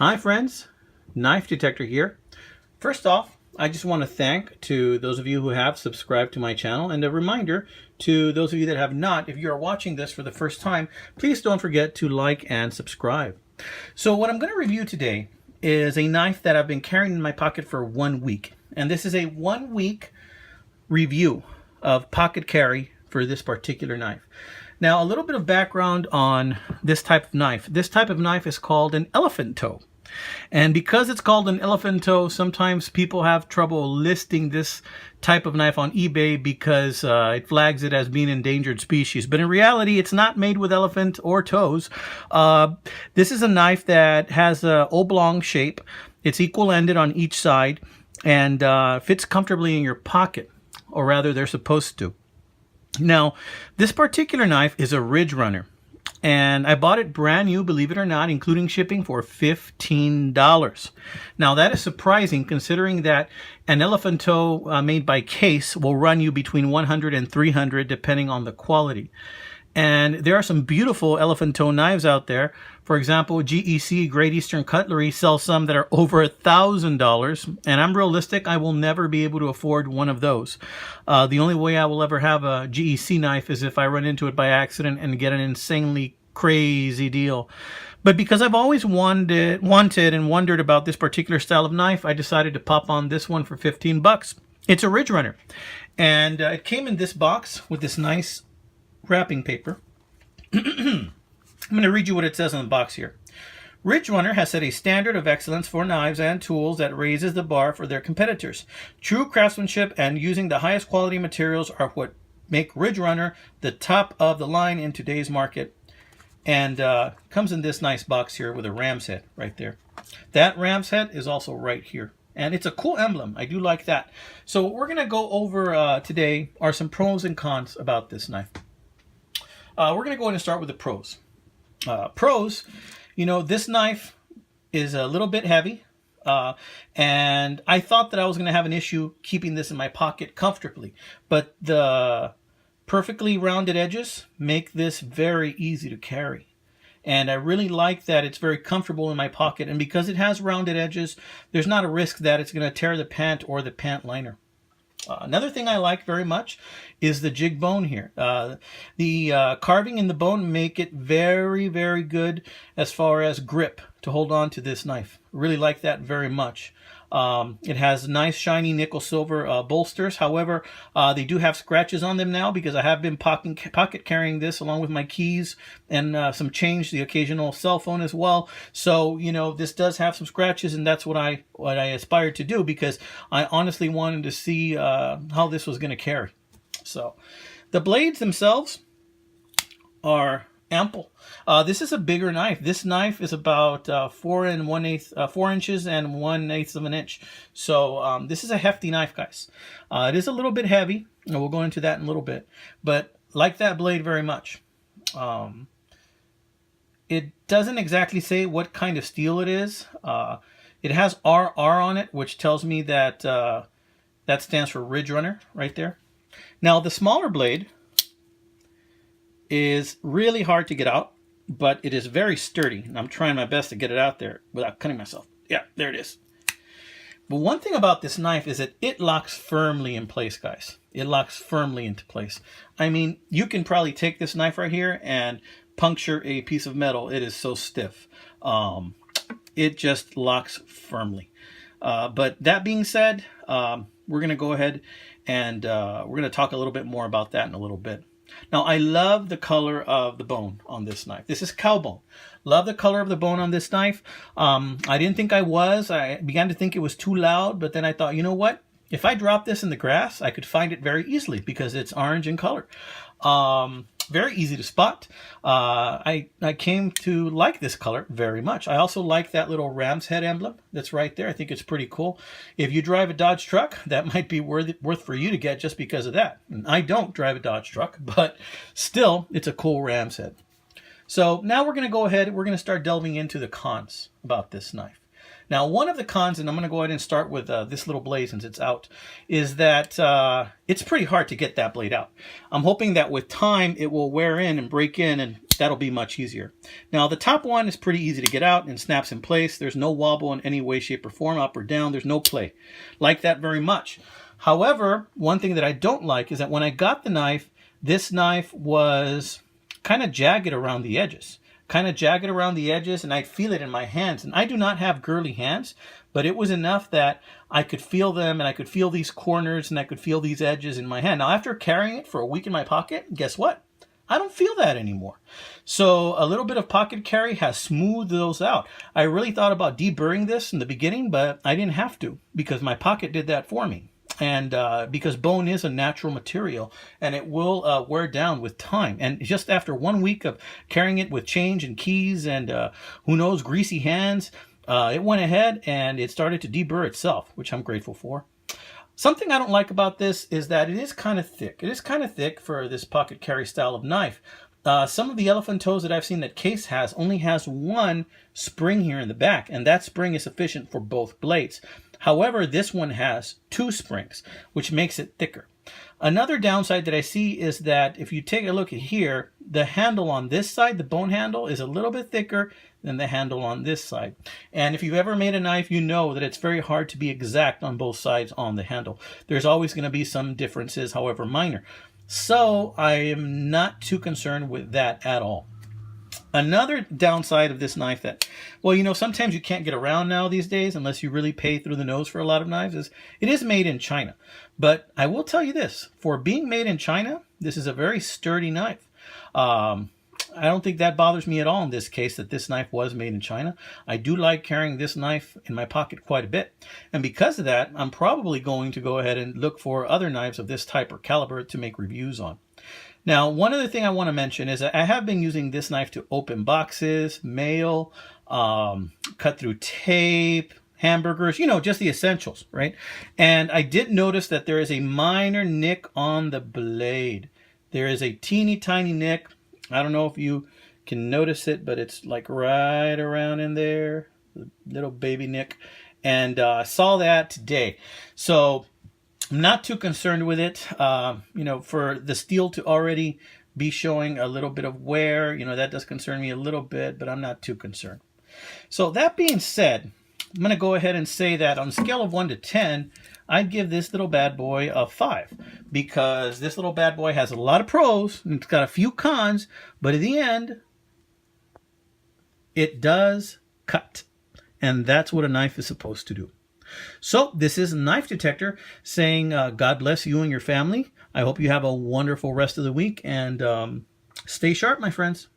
Hi friends, Knife Detector here. First off, I just want to thank to those of you who have subscribed to my channel, and a reminder to those of you that have not, if you are watching this for the first time, please don't forget to like and subscribe. So what I'm going to review today is a knife that I've been carrying in my pocket for 1 week. And this is a 1 week review of pocket carry for this particular knife. Now, a little bit of background on this type of knife. This type of knife is called an elephant toe. And because it's called an elephant toe, sometimes people have trouble listing this type of knife on eBay because it flags it as being an endangered species. But in reality, it's not made with elephant or toes. This is a knife that has an oblong shape. It's equal-ended on each side and fits comfortably in your pocket, or rather they're supposed to. Now, this particular knife is a Ridge Runner, and I bought it brand new, believe it or not, including shipping, for $15. Now, that is surprising considering that an elephant toe made by Case will run you between $100 and $300 depending on the quality. And there are some beautiful elephant toe knives out there. For example, GEC, Great Eastern Cutlery, sells some that are over $1,000. And I'm realistic, I will never be able to afford one of those. The only way I will ever have a GEC knife is if I run into it by accident and get an insanely crazy deal. But because I've always wanted and wondered about this particular style of knife, I decided to pop on this one for 15 bucks. It's a Ridge Runner. And it came in this box with this nice wrapping paper. I'm going to read you what it says on the box here. Ridge Runner has set a standard of excellence for knives and tools that raises the bar for their competitors. True craftsmanship and using the highest quality materials are what make Ridge Runner the top of the line in today's market. And comes in this nice box here with a ram's head right there. That ram's head is also right here. And it's a cool emblem. I do like that. So what we're going to go over today are some pros and cons about this knife. We're going to go ahead and start with the pros. Pros, you know, this knife is a little bit heavy. And I thought that I was going to have an issue keeping this in my pocket comfortably. But the perfectly rounded edges make this very easy to carry. And I really like that it's very comfortable in my pocket. And because it has rounded edges, there's not a risk that it's going to tear the pant or the pant liner. Another thing I like very much is the jig bone here. The carving in the bone make it very, very good as far as grip to hold on to this knife. Really like that very much. It has nice shiny nickel silver bolsters. However, they do have scratches on them now because I have been pocket carrying this along with my keys and some change, the occasional cell phone as well. So, you know, this does have some scratches, and that's what I aspired to do because I honestly wanted to see how this was going to carry. So, the blades themselves are ample. This is a bigger knife. This knife is about 4 inches and 1/8 of an inch. So this is a hefty knife, guys. It is a little bit heavy, and we'll go into that in a little bit. But like that blade very much. It doesn't exactly say what kind of steel it is. It has RR on it, which tells me that that stands for Ridge Runner right there. Now the smaller blade is really hard to get out, but it is very sturdy. And I'm trying my best to get it out there without cutting myself. Yeah, there it is. But one thing about this knife is that it locks firmly in place, guys. It locks firmly into place. I mean, you can probably take this knife right here and puncture a piece of metal. It is so stiff. It just locks firmly. But that being said, we're going to go ahead and we're going to talk a little bit more about that in a little bit. Now, I love the color of the bone on this knife. This is cow bone. Love the color of the bone on this knife. I didn't think I was. I began to think it was too loud, but then I thought, you know what? If I drop this in the grass, I could find it very easily because it's orange in color. Very easy to spot. I came to like this color very much. I also like that little ram's head emblem that's right there. I think it's pretty cool. If you drive a Dodge truck, that might be worth for you to get just because of that. And I don't drive a Dodge truck, but still, it's a cool ram's head. So now we're going to go ahead. We're going to start delving into the cons about this knife. Now, one of the cons, and I'm going to go ahead and start with this little blade since it's out, is that it's pretty hard to get that blade out. I'm hoping that with time it will wear in and break in, and that'll be much easier. Now, the top one is pretty easy to get out and snaps in place. There's no wobble in any way, shape, or form, up or down. There's no play. Like that very much. However, one thing that I don't like is that when I got the knife, this knife was kind of jagged around the edges. And I feel it in my hands. And I do not have girly hands, but it was enough that I could feel them, and I could feel these corners, and I could feel these edges in my hand. Now, after carrying it for a week in my pocket, guess what? I don't feel that anymore. So a little bit of pocket carry has smoothed those out. I really thought about deburring this in the beginning, but I didn't have to because my pocket did that for me. And because bone is a natural material, and it will wear down with time. And just after 1 week of carrying it with change and keys and who knows, greasy hands, it went ahead and it started to deburr itself, which I'm grateful for. Something I don't like about this is that it is kind of thick. It is kind of thick for this pocket carry style of knife. Some of the elephant toes that I've seen that Case has only has one spring here in the back, and that spring is sufficient for both blades. However, this one has 2 springs, which makes it thicker. Another downside that I see is that if you take a look at here, the handle on this side, the bone handle, is a little bit thicker than the handle on this side. And if you've ever made a knife, you know that it's very hard to be exact on both sides on the handle. There's always going to be some differences, however minor. So I am not too concerned with that at all. Another downside of this knife that, well, you know, sometimes you can't get around now these days unless you really pay through the nose for a lot of knives, is it is made in China. But I will tell you this, for being made in China, this is a very sturdy knife. I don't think that bothers me at all in this case that this knife was made in China. I do like carrying this knife in my pocket quite a bit. And because of that, I'm probably going to go ahead and look for other knives of this type or caliber to make reviews on. Now, one other thing I want to mention is that I have been using this knife to open boxes, mail, cut through tape, hamburgers, you know, just the essentials, right? And I did notice that there is a minor nick on the blade. There is a teeny tiny nick. I don't know if you can notice it, but it's like right around in there, the little baby nick. And I saw that today. So I'm not too concerned with it. You know, for the steel to already be showing a little bit of wear, you know, that does concern me a little bit, but I'm not too concerned. So that being said, I'm going to go ahead and say that on a scale of 1 to 10, I'd give this little bad boy a 5, because this little bad boy has a lot of pros and it's got a few cons, but in the end, it does cut. And that's what a knife is supposed to do. So this is Knife Detector saying God bless you and your family. I hope you have a wonderful rest of the week, and stay sharp, my friends.